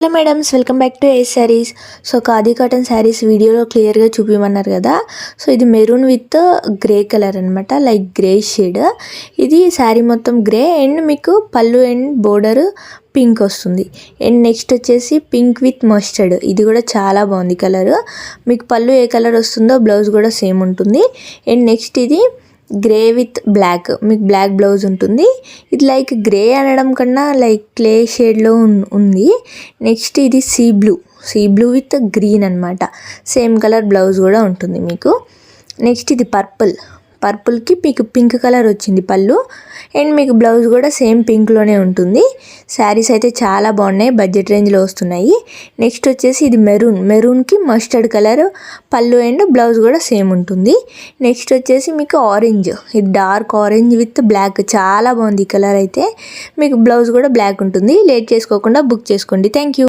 Hello madams, welcome back to ace saris. So khadi cotton saris వీడియోలో క్లియర్గా చూపించమన్నారు కదా. సో ఇది మెరూన్ విత్ గ్రే కలర్ అనమాట, లైక్ గ్రే షేడ్. ఇది శారీ మొత్తం గ్రే అండ్ మీకు పళ్ళు అండ్ బోర్డర్ పింక్ వస్తుంది. అండ్ నెక్స్ట్ వచ్చేసి పింక్ విత్ మస్టర్డ్, ఇది కూడా చాలా బాగుంది కలర్. మీకు పళ్ళు ఏ కలర్ వస్తుందో బ్లౌజ్ కూడా సేమ్ ఉంటుంది. అండ్ నెక్స్ట్ ఇది గ్రే విత్ బ్లాక్, మీకు బ్లాక్ బ్లౌజ్ ఉంటుంది. ఇది లైక్ గ్రే అనడం కన్నా లైక్ క్లే షేడ్లో ఉంది. నెక్స్ట్ ఇది సీ బ్లూ విత్ గ్రీన్ అనమాట, సేమ్ కలర్ బ్లౌజ్ కూడా ఉంటుంది మీకు. నెక్స్ట్ ఇది పర్పుల్కి మీకు పింక్ కలర్ వచ్చింది పళ్ళు, అండ్ మీకు బ్లౌజ్ కూడా సేమ్ పింక్లోనే ఉంటుంది. శారీస్ అయితే చాలా బాగున్నాయి, బడ్జెట్ రేంజ్లో వస్తున్నాయి. నెక్స్ట్ వచ్చేసి ఇది మెరూన్కి మస్టర్డ్ కలర్ పళ్ళు అండ్ బ్లౌజ్ కూడా సేమ్ ఉంటుంది. నెక్స్ట్ వచ్చేసి మీకు ఆరెంజ్, ఇది డార్క్ ఆరెంజ్ విత్ బ్లాక్, చాలా బాగుంది ఈ కలర్ అయితే. మీకు బ్లౌజ్ కూడా బ్లాక్ ఉంటుంది. లేట్ చేసుకోకుండా బుక్ చేసుకోండి. Thank you.